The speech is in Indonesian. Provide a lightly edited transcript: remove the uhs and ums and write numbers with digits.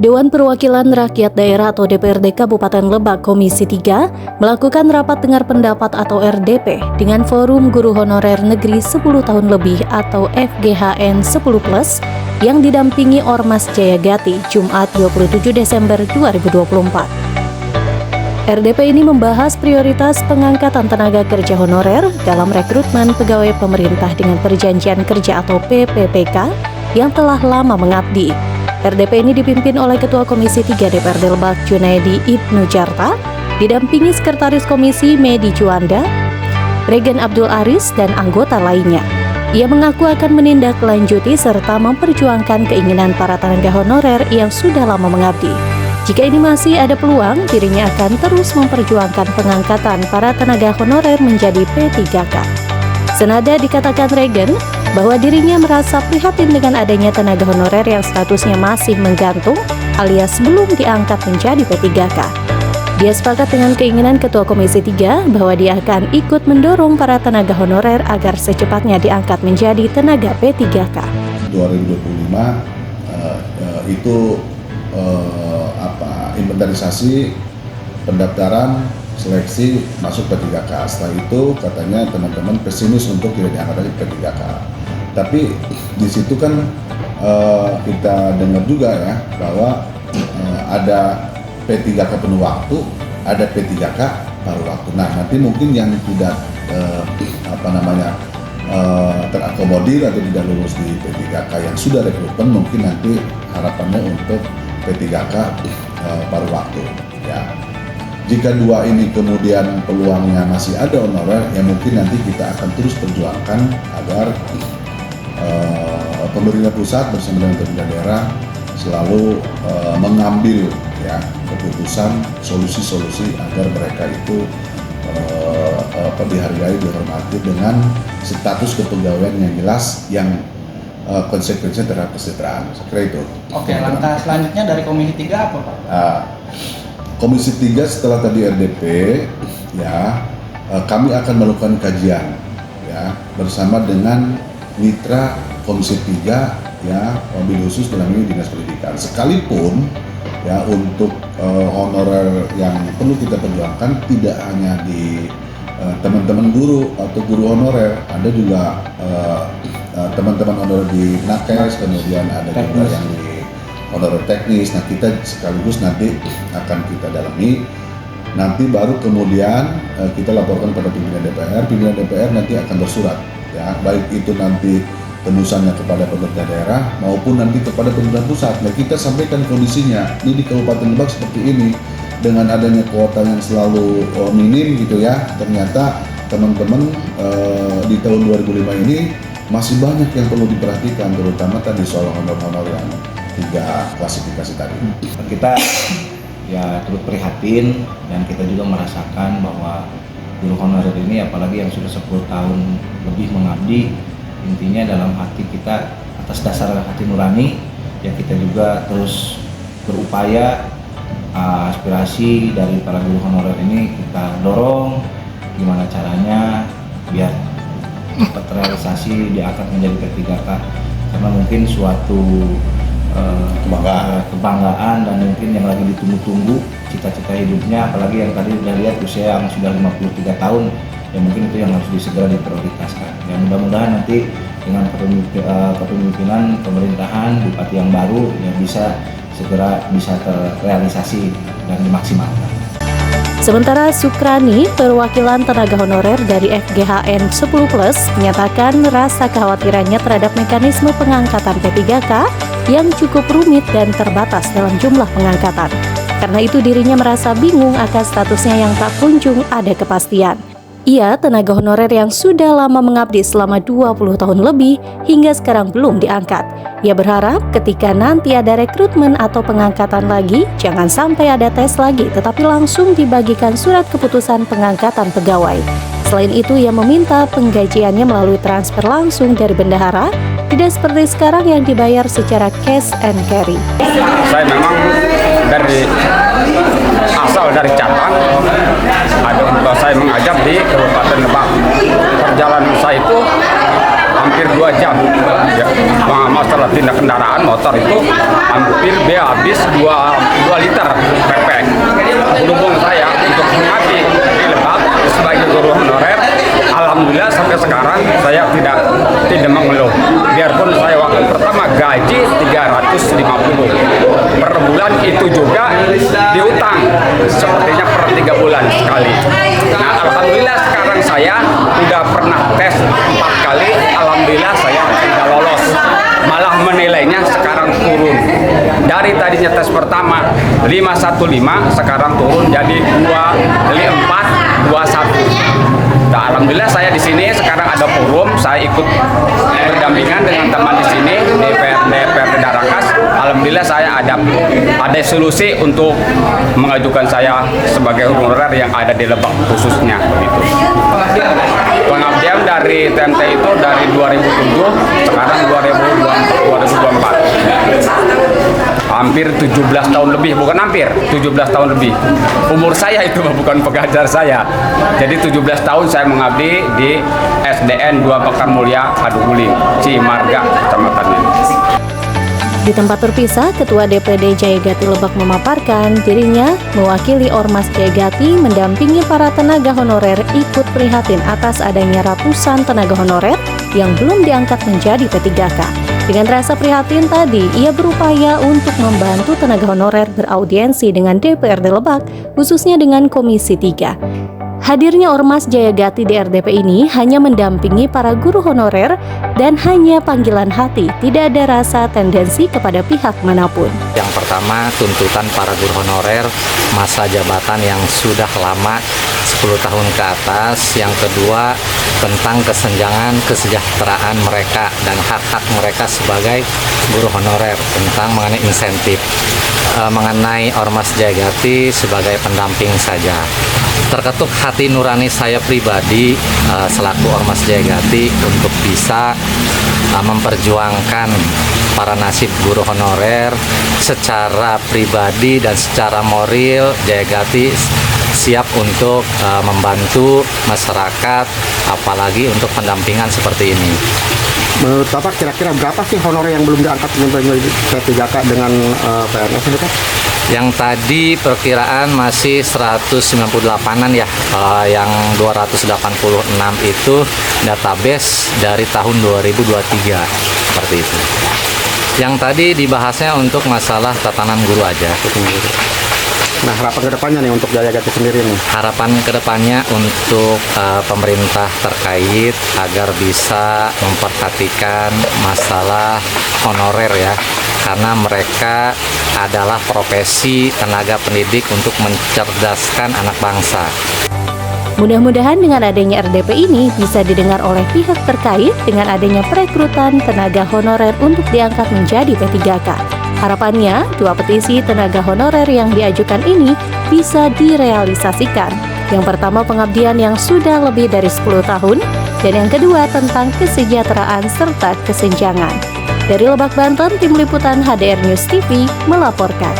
Dewan Perwakilan Rakyat Daerah atau DPRD Kabupaten Lebak Komisi 3 melakukan rapat dengar pendapat atau RDP dengan Forum Guru Honorer Negeri 10 tahun lebih atau FGHN 10+ yang didampingi Ormas Jayagati Jumat 27 Desember 2024. RDP ini membahas prioritas pengangkatan tenaga kerja honorer dalam rekrutmen pegawai pemerintah dengan perjanjian kerja atau PPPK yang telah lama mengabdi. RDP ini dipimpin oleh Ketua Komisi 3 DPRD Lebak Junaidi Ibnu Jarta, didampingi Sekretaris Komisi Medi Juanda, Regen Abdul Aris, dan anggota lainnya. Ia mengaku akan menindaklanjuti serta memperjuangkan keinginan para tenaga honorer yang sudah lama mengabdi. Jika ini masih ada peluang, dirinya akan terus memperjuangkan pengangkatan para tenaga honorer menjadi P3K. Senada dikatakan Regen bahwa dirinya merasa prihatin dengan adanya tenaga honorer yang statusnya masih menggantung alias belum diangkat menjadi P3K. Dia sepakat dengan keinginan Ketua Komisi 3 bahwa dia akan ikut mendorong para tenaga honorer agar secepatnya diangkat menjadi tenaga P3K. 2025 itu inventarisasi pendaftaran seleksi masuk P3K. Setelah itu katanya teman-teman pesimis untuk tidak diangkat lagi P3K. Tapi di situ kan kita dengar juga ya bahwa ada P3K penuh waktu, ada P3K paruh waktu. Nah, nanti mungkin yang tidak terakomodir atau tidak lulus di P3K yang sudah rekrutmen mungkin nanti harapannya untuk P3K paruh waktu ya. Jika dua ini kemudian peluangnya masih ada honorer, ya mungkin nanti kita akan terus perjuangkan agar pemerintah pusat bersama dengan pemerintah daerah selalu mengambil ya keputusan solusi-solusi agar mereka itu dihargai, dihormati dengan status kepegawaian yang jelas yang konsekuensinya terhadap kesejahteraan. Saya kira itu. Oke, langkah selanjutnya dari Komisi 3 apa Pak? Komisi 3 setelah tadi RDP ya kami akan melakukan kajian ya bersama dengan mitra Komisi 3 ya wabil khusus dalam ini Dinas Pendidikan. Sekalipun ya untuk honorer yang perlu kita perjuangkan tidak hanya di teman-teman guru atau guru honorer, ada juga teman-teman honorer di nakes, kemudian ada juga yang di honorer teknis. Nah, kita sekaligus nanti akan kita dalami, nanti baru kemudian kita laporkan pada pimpinan DPR nanti akan bersurat ya, baik itu nanti tembusannya kepada pemerintah daerah maupun nanti kepada pemerintah pusat. Nah, kita sampaikan kondisinya ini di Kabupaten Lebak seperti ini, dengan adanya kuota yang selalu minim gitu ya, ternyata teman-teman di tahun 2005 ini masih banyak yang perlu diperhatikan, terutama tadi soal honor-honor yang 3 klasifikasi tadi. Kita ya turut prihatin dan kita juga merasakan bahwa guru honorer ini apalagi yang sudah 10 tahun lebih mengabdi, intinya dalam hati kita atas dasar hati nurani ya kita juga terus berupaya aspirasi dari para guru honorer ini kita dorong gimana caranya biar dapat terrealisasi diangkat menjadi P3K, karena mungkin suatu kebanggaan dan mungkin yang lagi ditunggu-tunggu cita-cita hidupnya, apalagi yang tadi udah lihat usia yang sudah 53 tahun ya mungkin itu yang harus segera diprioritaskan. Ya mudah-mudahan nanti dengan kepemimpinan pemerintahan bupati yang baru ya segera bisa terrealisasi dan dimaksimalkan. Sementara Sukrani, perwakilan tenaga honorer dari FGHN 10+, menyatakan rasa kekhawatirannya terhadap mekanisme pengangkatan P3K yang cukup rumit dan terbatas dalam jumlah pengangkatan. Karena itu dirinya merasa bingung akan statusnya yang tak kunjung ada kepastian. Ia tenaga honorer yang sudah lama mengabdi selama 20 tahun lebih hingga sekarang belum diangkat. Ia berharap ketika nanti ada rekrutmen atau pengangkatan lagi, jangan sampai ada tes lagi, tetapi langsung dibagikan surat keputusan pengangkatan pegawai. Selain itu, ia meminta penggajiannya melalui transfer langsung dari bendahara, tidak seperti sekarang yang dibayar secara cash and carry. Saya memang dari cabang, ada saya mengajar di Kabupaten Lebak. Perjalanan saya itu hampir 2 jam. Ya, masalah tindak kendaraan motor itu hampir dia habis 2 liter PP. Berhubung saya untuk mengabdi di Lebak sebagai guru honorer, alhamdulillah sampai sekarang saya tidak mengeluh. Biarpun saya waktu pertama gaji 350 per bulan, itu juga diutang sepertinya per 3 bulan sekali. Nah, alhamdulillah sekarang saya udah pernah tes 4 kali, alhamdulillah saya tidak lolos. Malah menilainya sekarang turun. Dari tadinya tes pertama 515, sekarang turun jadi 2421. Nah, alhamdulillah saya di sini sekarang ada forum, saya ikut berdampingan dengan teman di sini di PRD Darakas. Alhamdulillah saya ada solusi untuk mengajukan saya sebagai honorer yang ada di Lebak khususnya begitu. Pengabdian dari TMT itu dari 2007, sekarang 2024. Hampir 17 tahun lebih, bukan hampir, 17 tahun lebih. Umur saya itu bukan pengajar saya. Jadi 17 tahun saya mengabdi di SDN 2 Bakar Mulia Haduguling, Cimarga, kecamatannya. Di tempat terpisah, Ketua DPD Jayagati Lebak memaparkan dirinya mewakili Ormas Jayagati mendampingi para tenaga honorer ikut prihatin atas adanya ratusan tenaga honorer yang belum diangkat menjadi P3K. Dengan rasa prihatin tadi, ia berupaya untuk membantu tenaga honorer beraudiensi dengan DPRD Lebak, khususnya dengan Komisi 3. Hadirnya Ormas Jayagati di RDP ini hanya mendampingi para guru honorer dan hanya panggilan hati, tidak ada rasa tendensi kepada pihak manapun. Yang pertama, tuntutan para guru honorer masa jabatan yang sudah lama 10 tahun ke atas. Yang kedua, tentang kesenjangan kesejahteraan mereka dan hak-hak mereka sebagai guru honorer, tentang mengenai insentif. Mengenai Ormas Jayagati sebagai pendamping saja. Terketuk hati nurani saya pribadi selaku Ormas Jayagati untuk bisa memperjuangkan para nasib guru honorer secara pribadi dan secara moral. Jayagati siap untuk membantu masyarakat, apalagi untuk pendampingan seperti ini. Menurut Bapak kira-kira berapa sih honorer yang belum diangkat menjadi P3K dengan PNS ini, Pak? Yang tadi perkiraan masih 198-an ya, yang 286 itu database dari tahun 2023, seperti itu. Yang tadi dibahasnya untuk masalah tatanan guru aja. Nah, harapan kedepannya nih untuk Jayagati sendiri nih? Harapan kedepannya untuk pemerintah terkait agar bisa memperhatikan masalah honorer ya, karena mereka adalah profesi tenaga pendidik untuk mencerdaskan anak bangsa. Mudah-mudahan dengan adanya RDP ini bisa didengar oleh pihak terkait dengan adanya perekrutan tenaga honorer untuk diangkat menjadi P3K. Harapannya, 2 petisi tenaga honorer yang diajukan ini bisa direalisasikan. Yang pertama, pengabdian yang sudah lebih dari 10 tahun, dan yang kedua tentang kesejahteraan serta kesenjangan. Dari Lebak, Banten, Tim Liputan HDR News TV melaporkan.